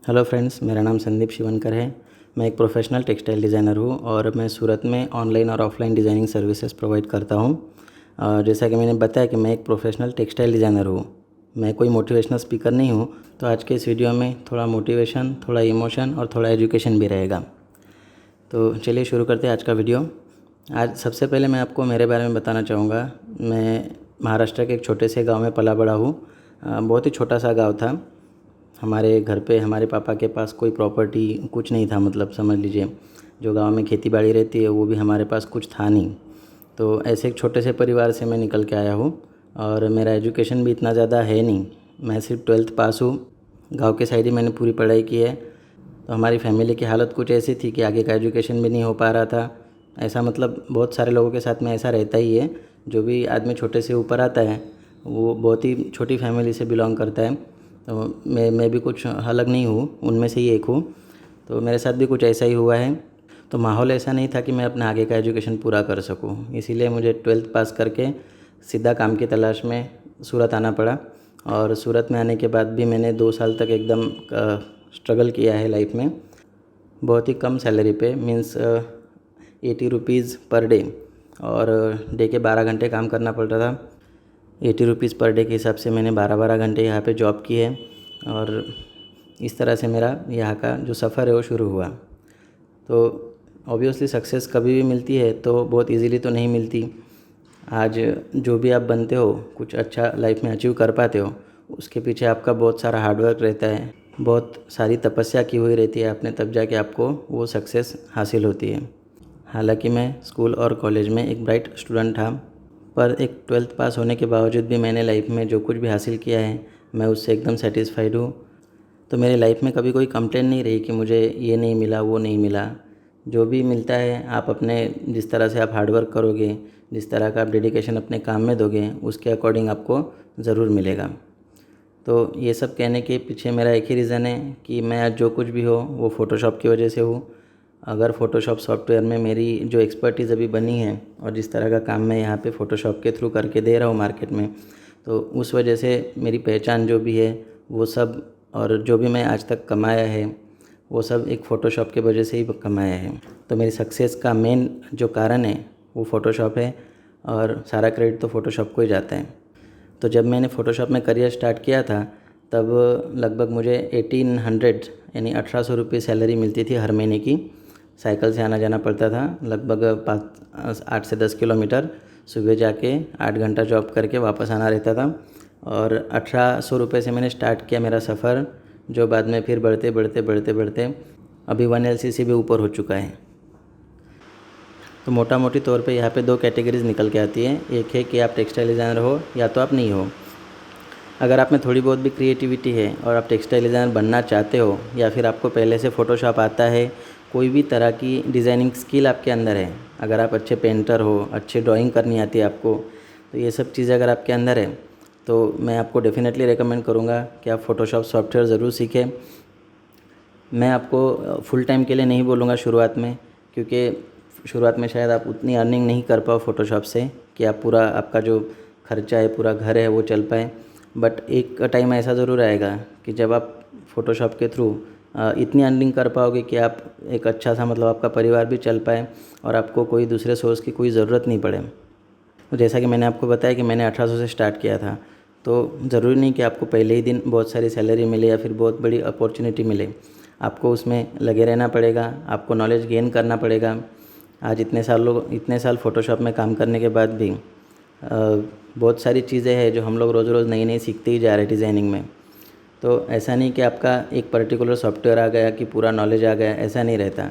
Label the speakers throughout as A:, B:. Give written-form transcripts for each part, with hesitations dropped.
A: Hello friends, मेरा नाम संदीप शिवनकर है। मैं एक प्रोफेशनल टेक्सटाइल डिज़ाइनर हूँ और मैं सूरत में ऑनलाइन और ऑफलाइन डिज़ाइनिंग सर्विसेज प्रोवाइड करता हूँ। जैसा कि मैंने बताया कि मैं एक प्रोफेशनल टेक्सटाइल डिज़ाइनर हूँ। मैं कोई मोटिवेशनल स्पीकर नहीं हूँ। तो आज के इस वीडियो में थोड़ा मोटिवेशन, थोड़ा इमोशन और थोड़ा एजुकेशन भी रहेगा। तो चलिए शुरू करते हैं आज का वीडियो। आज सबसे पहले मैं आपको मेरे बारे में बताना चाहूँगा। मैं महाराष्ट्र के एक छोटे से गाँव में पला बड़ा हूँ। बहुत ही छोटा सा गाँव था। हमारे घर पे हमारे पापा के पास कोई प्रॉपर्टी कुछ नहीं था, मतलब समझ लीजिए जो गांव में खेती बाड़ी रहती है वो भी हमारे पास कुछ था नहीं। तो ऐसे एक छोटे से परिवार से मैं निकल के आया हूँ और मेरा एजुकेशन भी इतना ज़्यादा है नहीं। मैं सिर्फ 12th पास हूँ। गांव के साइड ही मैंने पूरी पढ़ाई की है। तो हमारी फैमिली की हालत कुछ ऐसी थी कि आगे का एजुकेशन भी नहीं हो पा रहा था। ऐसा मतलब बहुत सारे लोगों के साथ में ऐसा रहता ही है। जो भी आदमी छोटे से ऊपर आता है वो बहुत ही छोटी फैमिली से बिलोंग करता है। तो मैं भी कुछ अलग नहीं हूँ, उनमें से ही एक हूँ। तो मेरे साथ भी कुछ ऐसा ही हुआ है। तो माहौल ऐसा नहीं था कि मैं अपना आगे का एजुकेशन पूरा कर सकूँ, इसीलिए मुझे 12th पास करके सीधा काम की तलाश में सूरत आना पड़ा। और सूरत में आने के बाद भी मैंने 2 साल तक एकदम स्ट्रगल किया है लाइफ में। बहुत ही कम सैलरी पे, मीन्स 80 रुपीज़ पर डे, और डे के 12 घंटे काम करना पड़ता था। 80 रुपीज़ पर डे के हिसाब से मैंने 12-12 घंटे यहाँ पे जॉब की है। और इस तरह से मेरा यहाँ का जो सफ़र है वो शुरू हुआ। तो ऑब्वियसली सक्सेस कभी भी मिलती है तो बहुत इजीली तो नहीं मिलती। आज जो भी आप बनते हो, कुछ अच्छा लाइफ में अचीव कर पाते हो, उसके पीछे आपका बहुत सारा हार्डवर्क रहता है, बहुत सारी तपस्या की हुई रहती है आपने, तब जाके आपको वो सक्सेस हासिल होती है। हालांकि मैं स्कूल और कॉलेज में एक ब्राइट स्टूडेंट था, पर एक 12th पास होने के बावजूद भी मैंने लाइफ में जो कुछ भी हासिल किया है मैं उससे एकदम सेटिस्फाइड हूँ। तो मेरे लाइफ में कभी कोई कंप्लेंट नहीं रही कि मुझे ये नहीं मिला, वो नहीं मिला। जो भी मिलता है आप अपने, जिस तरह से आप हार्डवर्क करोगे, जिस तरह का आप डेडिकेशन अपने काम में दोगे, उसके अकॉर्डिंग आपको ज़रूर मिलेगा। तो ये सब कहने के पीछे मेरा एक ही रीज़न है कि मैं आज जो कुछ भी हो वो फ़ोटोशॉप की वजह से हूँ। अगर फ़ोटोशॉप सॉफ्टवेयर में मेरी जो एक्सपर्टीज़ अभी बनी है और जिस तरह का काम मैं यहाँ पे फ़ोटोशॉप के थ्रू करके दे रहा हूँ मार्केट में, तो उस वजह से मेरी पहचान जो भी है वो सब, और जो भी मैं आज तक कमाया है वो सब एक फ़ोटोशॉप के वजह से ही कमाया है। तो मेरी सक्सेस का मेन जो कारण है वो फ़ोटोशॉप है और सारा क्रेडिट तो फ़ोटोशॉप को ही जाता है। तो जब मैंने फ़ोटोशॉप में करियर स्टार्ट किया था तब लगभग मुझे 1800 यानी 1800 रुपये सैलरी मिलती थी हर महीने की। साइकिल से आना जाना पड़ता था, लगभग 8 से 10 किलोमीटर। सुबह जाके 8 घंटा जॉब करके वापस आना रहता था। और 1800 रुपये से मैंने स्टार्ट किया मेरा सफ़र, जो बाद में फिर बढ़ते बढ़ते बढ़ते बढ़ते अभी 1 LCC भी ऊपर हो चुका है। तो मोटा मोटी तौर पे यहाँ पे 2 कैटेगरीज निकल के आती हैं। एक है कि आप टेक्सटाइल डिज़ाइनर हो या तो आप नहीं हो। अगर आप में थोड़ी बहुत भी क्रिएटिविटी है और आप टेक्सटाइल डिज़ाइनर बनना चाहते हो, या फिर आपको पहले से फ़ोटोशॉप आता है, कोई भी तरह की डिज़ाइनिंग स्किल आपके अंदर है, अगर आप अच्छे पेंटर हो, अच्छे ड्राइंग करनी आती है आपको, तो ये सब चीज़ें अगर आपके अंदर है तो मैं आपको डेफिनेटली रेकमेंड करूँगा कि आप फ़ोटोशॉप सॉफ्टवेयर ज़रूर सीखें। मैं आपको फुल टाइम के लिए नहीं बोलूँगा शुरुआत में, क्योंकि शुरुआत में शायद आप उतनी अर्निंग नहीं कर पाओ फ़ोटोशॉप से कि आप पूरा, आपका जो खर्चा है, पूरा घर है, वो चल पाए। बट एक टाइम ऐसा ज़रूर आएगा कि जब आप फ़ोटोशॉप के थ्रू इतनी अर्निंग कर पाओगे कि आप एक अच्छा सा, मतलब आपका परिवार भी चल पाए और आपको कोई दूसरे सोर्स की कोई ज़रूरत नहीं पड़े। तो जैसा कि मैंने आपको बताया कि मैंने 1800 से स्टार्ट किया था, तो ज़रूरी नहीं कि आपको पहले ही दिन बहुत सारी सैलरी मिले या फिर बहुत बड़ी अपॉर्चुनिटी मिले। आपको उसमें लगे रहना पड़ेगा, आपको नॉलेज गेन करना पड़ेगा। आज इतने साल फ़ोटोशॉप में काम करने के बाद भी बहुत सारी चीज़ें हैं जो हम लोग रोज़ रोज़ नई नई सीखते ही जा रहे हैं डिज़ाइनिंग में। तो ऐसा नहीं कि आपका एक पर्टिकुलर सॉफ्टवेयर आ गया कि पूरा नॉलेज आ गया, ऐसा नहीं रहता।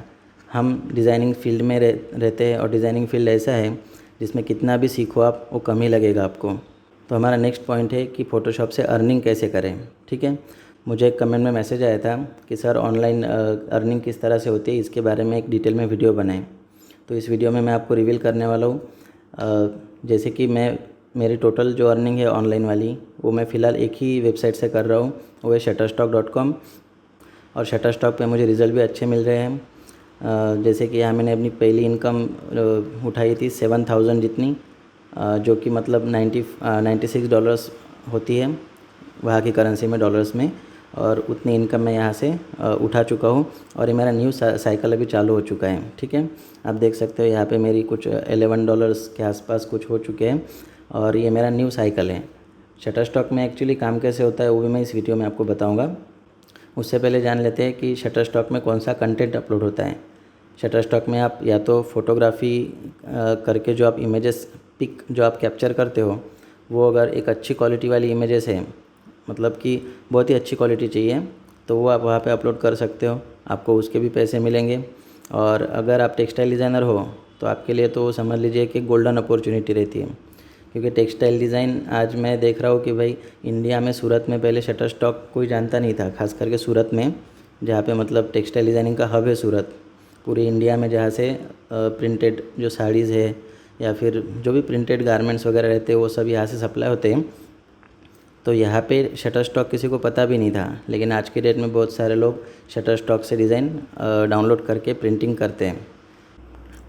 A: हम डिज़ाइनिंग फील्ड में रहते हैं और डिज़ाइनिंग फील्ड ऐसा है जिसमें कितना भी सीखो आप, वो कम ही लगेगा आपको। तो हमारा नेक्स्ट पॉइंट है कि फ़ोटोशॉप से अर्निंग कैसे करें। ठीक है, मुझे एक कमेंट में मैसेज आया था कि सर ऑनलाइन अर्निंग किस तरह से होती है, इसके बारे में एक डिटेल में वीडियो बनाएं। तो इस वीडियो में मैं आपको रिवील करने वाला हूँ। जैसे कि मेरी टोटल जो अर्निंग है ऑनलाइन वाली, वो मैं फ़िलहाल एक ही वेबसाइट से कर रहा हूँ, वो है shutterstock.com। और शटरस्टॉक पे मुझे रिज़ल्ट भी अच्छे मिल रहे हैं। जैसे कि यहाँ मैंने अपनी पहली इनकम उठाई थी 7000 जितनी, जो कि मतलब $96 होती है वहाँ की करेंसी में, डॉलर्स में। और उतनी इनकम मैं यहाँ से उठा चुका हूँ और ये मेरा न्यू साइकिल अभी चालू हो चुका है। ठीक है, आप देख सकते हो यहाँ पे मेरी कुछ $11 के आसपास कुछ हो चुके हैं और ये मेरा न्यू साइकिल है। शटरस्टॉक में एक्चुअली काम कैसे होता है वो भी मैं इस वीडियो में आपको बताऊँगा। उससे पहले जान लेते हैं कि शटरस्टॉक में कौन सा कंटेंट अपलोड होता है। शटरस्टॉक में आप या तो फोटोग्राफी करके जो आप इमेजेस पिक जो आप कैप्चर करते हो वो अगर एक अच्छी क्वालिटी वाली इमेजेस है, मतलब कि बहुत ही अच्छी क्वालिटी चाहिए, तो वो आप वहाँ पे अपलोड कर सकते हो, आपको उसके भी पैसे मिलेंगे। और अगर आप टेक्सटाइल डिज़ाइनर हो तो आपके लिए तो समझ लीजिए कि गोल्डन अपॉर्चुनिटी रहती है, क्योंकि टेक्सटाइल डिज़ाइन आज मैं देख रहा हूँ कि भाई इंडिया में सूरत में पहले शटरस्टॉक कोई जानता नहीं था, खास करके सूरत में, जहाँ पे मतलब टेक्सटाइल डिज़ाइनिंग का हब है सूरत पूरी इंडिया में, जहाँ से प्रिंटेड जो साड़ीज़ है या फिर जो भी प्रिंटेड गारमेंट्स वगैरह रहते हैं वो सब यहाँ से सप्लाई होते हैं। तो यहाँ पे शटरस्टॉक किसी को पता भी नहीं था, लेकिन आज के डेट में बहुत सारे लोग शटरस्टॉक से डिज़ाइन डाउनलोड करके प्रिंटिंग करते हैं।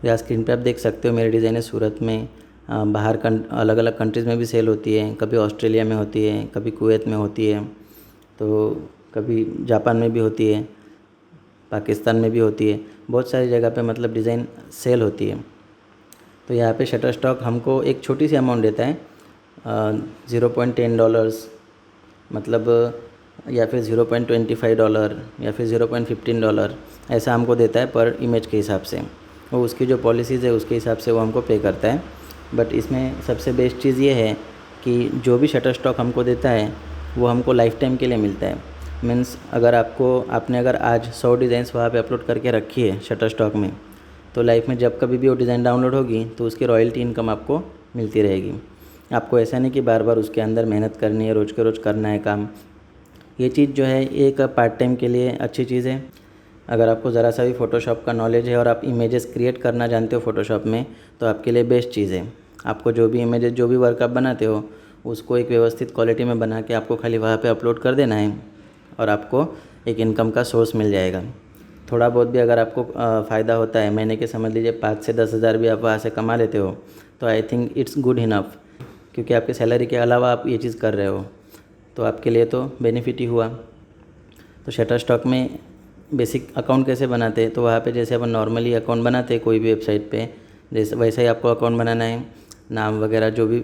A: यहाँ स्क्रीन पे आप देख सकते हो मेरी डिज़ाइनें सूरत में बाहर अलग अलग कंट्रीज़ में भी सेल होती है, कभी ऑस्ट्रेलिया में होती है, कभी कुवैत में होती है, तो कभी जापान में भी होती है, पाकिस्तान में भी होती है, बहुत सारी जगह पे मतलब डिज़ाइन सेल होती है। तो यहाँ पे शटरस्टॉक हमको एक छोटी सी अमाउंट देता है, $0.10 मतलब, या फिर $0.25 या फिर $0.15 ऐसा हमको देता है पर इमेज के हिसाब से। वो उसकी जो पॉलिसीज़ है उसके हिसाब से वो हमको पे करता है। बट इसमें सबसे बेस्ट चीज़ ये है कि जो भी शटरस्टॉक हमको देता है वो हमको लाइफ टाइम के लिए मिलता है। मीन्स अगर आपने अगर आज 100 डिज़ाइंस वहाँ पे अपलोड करके रखी है शटरस्टॉक में, तो लाइफ में जब कभी भी वो डिज़ाइन डाउनलोड होगी तो उसकी रॉयल्टी इनकम आपको मिलती रहेगी। आपको ऐसा नहीं कि बार बार उसके अंदर मेहनत करनी है, रोज़ के रोज़ करना है काम। ये चीज़ जो है एक पार्ट टाइम के लिए अच्छी चीज़ है। अगर आपको ज़रा सा भी फ़ोटोशॉप का नॉलेज है और आप इमेजेस क्रिएट करना जानते हो फ़ोटोशॉप में, तो आपके लिए बेस्ट चीज़ है। आपको जो भी इमेजेस जो भी वर्क आप बनाते हो उसको एक व्यवस्थित क्वालिटी में बना के आपको खाली वहाँ पे अपलोड कर देना है और आपको एक इनकम का सोर्स मिल जाएगा। थोड़ा बहुत भी अगर आपको फ़ायदा होता है, महीने के समझ लीजिए 5 से 10 हज़ार भी आप वहाँ से कमा लेते हो, तो I think it's good enough, क्योंकि आपके सैलरी के अलावा आप ये चीज़ कर रहे हो, तो आपके लिए तो बेनिफिट ही हुआ। तो शटरस्टॉक में बेसिक अकाउंट कैसे बनाते हैं, तो वहाँ पे जैसे अपन नॉर्मली अकाउंट बनाते हैं कोई भी वेबसाइट पे, जैसे वैसे ही आपको अकाउंट बनाना है। नाम वगैरह जो भी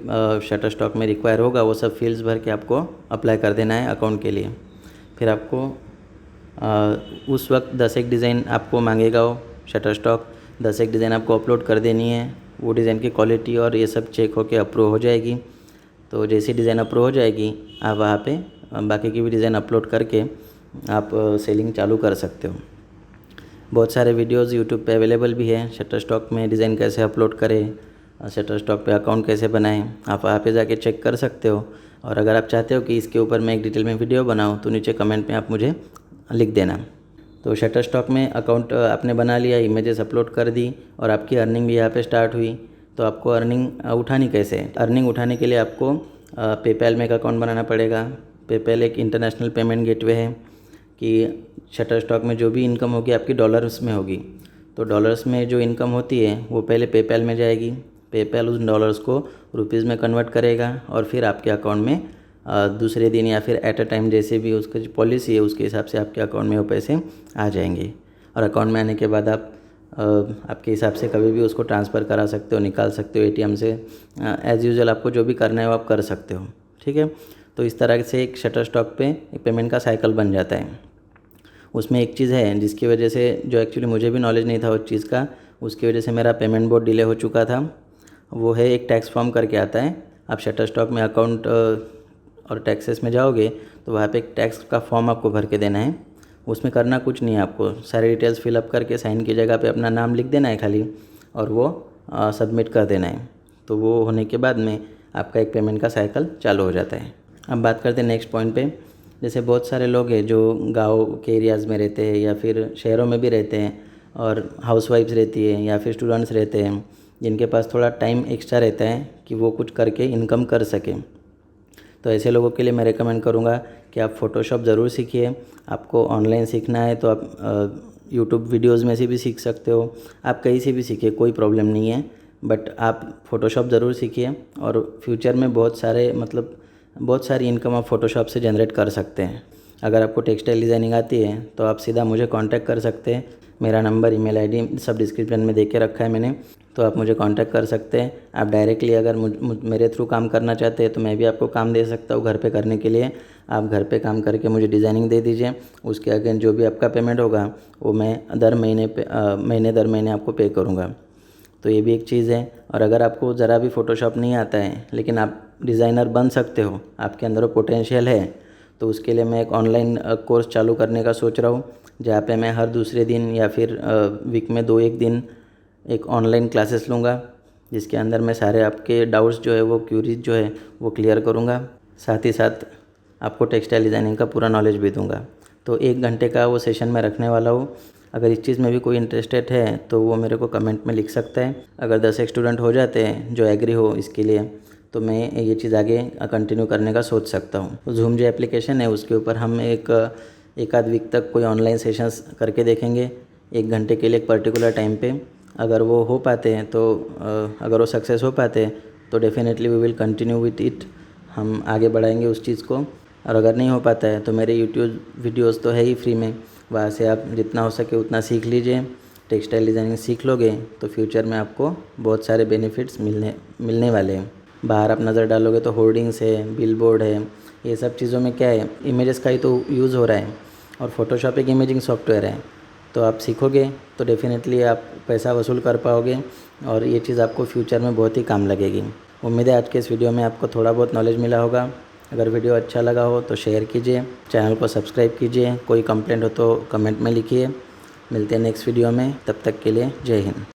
A: शटरस्टॉक में रिक्वायर होगा वो सब फील्ड्स भर के आपको अप्लाई कर देना है अकाउंट के लिए। फिर आपको उस वक्त 10 एक डिज़ाइन आपको मांगेगा वो शटरस्टॉक, 10 एक डिज़ाइन आपको अपलोड कर देनी है। वो डिज़ाइन की क्वालिटी और ये सब चेक होके अप्रूव हो जाएगी। तो जैसी डिज़ाइन अप्रूव हो जाएगी आप वहाँ पे बाकी की भी डिज़ाइन अपलोड करके आप सेलिंग चालू कर सकते हो। बहुत सारे वीडियोस यूट्यूब पे अवेलेबल भी है, शटरस्टॉक में डिज़ाइन कैसे अपलोड करें, शटरस्टॉक पे अकाउंट कैसे बनाएं, आप वहाँ पे जाके चेक कर सकते हो। और अगर आप चाहते हो कि इसके ऊपर मैं एक डिटेल में वीडियो बनाऊँ तो नीचे कमेंट में आप मुझे लिख देना। तो शटरस्टॉक में अकाउंट आपने बना लिया, इमेजेस अपलोड कर दी और आपकी अर्निंग भी यहाँ पे स्टार्ट हुई। तो आपको अर्निंग उठानी कैसे है? अर्निंग उठाने के लिए आपको पेपैल में एक अकाउंट बनाना पड़ेगा। पेपैल एक इंटरनेशनल पेमेंट गेटवे है कि शटरस्टॉक में जो भी इनकम होगी आपकी डॉलर्स में होगी। तो डॉलर्स में जो इनकम होती है वो पहले पेपैल में जाएगी, पेपैल उस डॉलर्स को रुपीज़ में कन्वर्ट करेगा और फिर आपके अकाउंट में दूसरे दिन या फिर एट अ टाइम जैसे भी उसकी जो पॉलिसी है उसके हिसाब से आपके अकाउंट में वो पैसे आ जाएंगे। और अकाउंट में आने के बाद आप आपके हिसाब से कभी भी उसको ट्रांसफ़र करा सकते हो, निकाल सकते हो एटीएम से। एज़ यूजुअल आपको जो भी करना है वो आप कर सकते हो। ठीक है, तो इस तरह से एक शटरस्टॉक पे एक पेमेंट का साइकिल बन जाता है। उसमें एक चीज़ है जिसकी वजह से, जो एक्चुअली मुझे भी नॉलेज नहीं था उस चीज़ का, उसकी वजह से मेरा पेमेंट बहुत डिले हो चुका था। वो है एक टैक्स फॉर्म करके आता है। आप शटरस्टॉक में अकाउंट और टैक्सेस में जाओगे तो वहाँ पे एक टैक्स का फॉर्म आपको भर के देना है। उसमें करना कुछ नहीं है, आपको सारी डिटेल्स फिलअप करके साइन की जगह पे अपना नाम लिख देना है खाली, और वो सबमिट कर देना है। तो वो होने के बाद में आपका एक पेमेंट का साइकिल चालू हो जाता है। अब बात करते हैं नेक्स्ट पॉइंट पे। जैसे बहुत सारे लोग हैं जो गाँव के एरियाज़ में रहते हैं या फिर शहरों में भी रहते हैं, और हाउसवाइफ्स रहती है या फिर स्टूडेंट्स रहते हैं, जिनके पास थोड़ा टाइम एक्स्ट्रा रहता है कि वो कुछ करके इनकम कर सकें। तो ऐसे लोगों के लिए मैं रेकमेंड करूँगा कि आप फ़ोटोशॉप ज़रूर सीखिए। आपको ऑनलाइन सीखना है तो आप यूट्यूब वीडियोज़ में से भी सीख सकते हो, आप कहीं से भी सीखिए, कोई प्रॉब्लम नहीं है। बट आप फ़ोटोशॉप ज़रूर सीखिए और फ्यूचर में बहुत सारी इनकम आप फ़ोटोशॉप से जनरेट कर सकते हैं। अगर आपको टेक्सटाइल डिज़ाइनिंग आती है तो आप सीधा मुझे कांटेक्ट कर सकते हैं। मेरा नंबर, ईमेल आईडी सब डिस्क्रिप्शन में दे के रखा है मैंने, तो आप मुझे कांटेक्ट कर सकते हैं। आप डायरेक्टली अगर मेरे थ्रू काम करना चाहते हैं तो मैं भी आपको काम दे सकता हूँ घर पे करने के लिए। आप घर पे काम करके मुझे डिज़ाइनिंग दे दीजिए, उसके अगेंस्ट जो भी आपका पेमेंट होगा वो मैं महीने दर महीने आपको पे करूँगा। तो ये भी एक चीज़ है। और अगर आपको ज़रा भी फ़ोटोशॉप नहीं आता है लेकिन आप डिज़ाइनर बन सकते हो, आपके अंदर वो पोटेंशियल है, तो उसके लिए मैं एक ऑनलाइन कोर्स चालू करने का सोच रहा हूँ, जहाँ पे मैं हर दूसरे दिन या फिर वीक में 2-1 दिन एक ऑनलाइन क्लासेस लूँगा, जिसके अंदर मैं सारे आपके डाउट्स जो है वो क्यूरीज जो है वो क्लियर करूँगा। साथ ही साथ आपको टेक्सटाइल डिज़ाइनिंग का पूरा नॉलेज भी दूँगा। तो 1 घंटे का वो सेशन मैं रखने वाला हूँ। अगर इस चीज़ में भी कोई इंटरेस्टेड है तो वो मेरे को कमेंट में लिख सकता है। अगर 10 एक स्टूडेंट हो जाते हैं जो एग्री हो इसके लिए, तो मैं ये चीज़ आगे कंटिन्यू करने का सोच सकता हूँ। ज़ूम जो एप्लीकेशन है उसके ऊपर हम एक आध वीक तक कोई ऑनलाइन सेशंस करके देखेंगे 1 घंटे के लिए एक पर्टिकुलर टाइम पे। अगर वो हो पाते हैं तो अगर वो सक्सेस हो पाते हैं तो definitely we will continue with it, हम आगे बढ़ाएंगे उस चीज़ को। और अगर नहीं हो पाता है तो मेरे यूट्यूब वीडियोस तो है ही फ्री में, वहाँ से आप जितना हो सके उतना सीख लीजिए। टेक्सटाइल डिज़ाइनिंग सीख लोगे तो फ्यूचर में आपको बहुत सारे बेनिफिट्स मिलने वाले हैं। बाहर आप नज़र डालोगे तो होर्डिंग्स है, बिलबोर्ड है, ये सब चीज़ों में क्या है, इमेजेस का ही तो यूज़ हो रहा है। और फोटोशॉप एक इमेजिंग सॉफ्टवेयर है, तो आप सीखोगे तो डेफिनेटली आप पैसा वसूल कर पाओगे और ये चीज़ आपको फ्यूचर में बहुत ही काम लगेगी। उम्मीद है आज के इस वीडियो में आपको थोड़ा बहुत नॉलेज मिला होगा। अगर वीडियो अच्छा लगा हो तो शेयर कीजिए, चैनल को सब्सक्राइब कीजिए, कोई कंप्लेंट हो तो कमेंट में लिखिए। मिलते हैं नेक्स्ट वीडियो में, तब तक के लिए जय हिंद।